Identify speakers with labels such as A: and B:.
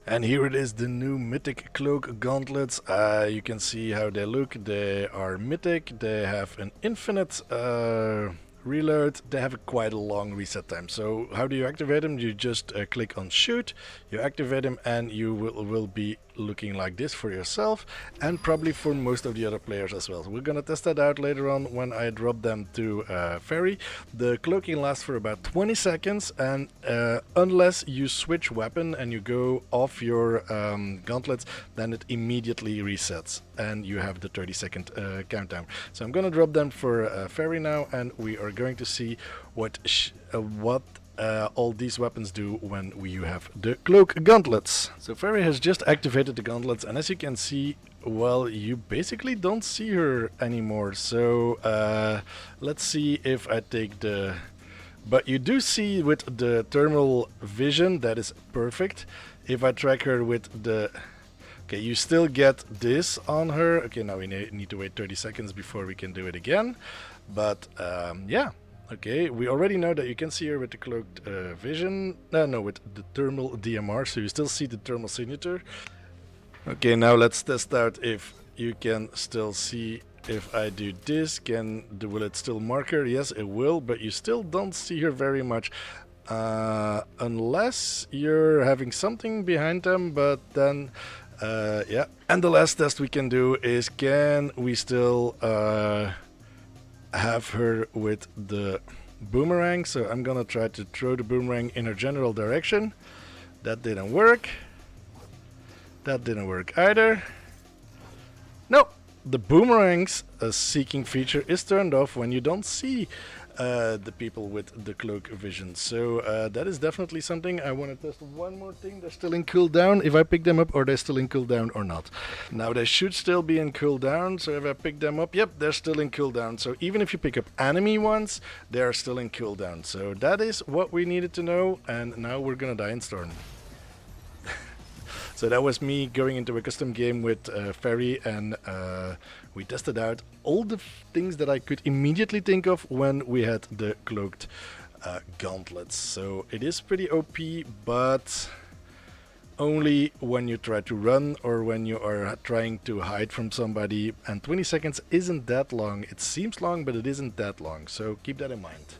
A: And here it is, the new mythic cloak gauntlets. You can see how they look. They are mythic. They have an infinite reload. They have quite a long reset time. So how do you activate them? You just click on shoot, you activate them, and you will be looking like this for yourself and probably for most of the other players as well. So we're gonna test that out later on when I drop them to Fairy. The cloaking lasts for about 20 seconds, and unless you switch weapon and you go off your gauntlets, then it immediately resets and you have the 30-second countdown. So I'm gonna drop them for Fairy now, and we are going to see what all these weapons do when you have the cloak gauntlets. So Fairy has just activated the gauntlets, and as you can see, well, you basically don't see her anymore. So let's see if I take the... But you do see with the thermal vision, that is perfect. If I track her with the... Okay, you still get this on her. Okay, now we need to wait 30 seconds before we can do it again. But yeah. Okay, we already know that you can see her with the cloaked vision. No, with the thermal DMR, so you still see the thermal signature. Okay, now let's test out if you can still see. If I do this, will it still mark her? Yes, it will, but you still don't see her very much. Unless you're having something behind them, but then... yeah. And the last test we can do is, can we still... have her with the boomerang. So I'm gonna try to throw the boomerang in her general direction. That didn't work. That didn't work either. No, the boomerang's seeking feature is turned off when you don't see the people with the cloak vision. So that is definitely something. I want to test one more thing. They're still in cooldown. If I pick them up, are they still in cooldown or not? Now they should still be in cooldown. So if I pick them up, yep, they're still in cooldown. So even if you pick up enemy ones, they are still in cooldown. So that is what we needed to know. And now we're gonna die in Storm. So that was me going into a custom game with Fairy, and we tested out all the things that I could immediately think of when we had the cloaked gauntlets. So it is pretty OP, but only when you try to run or when you are trying to hide from somebody, and 20 seconds isn't that long. It seems long, but it isn't that long, so keep that in mind.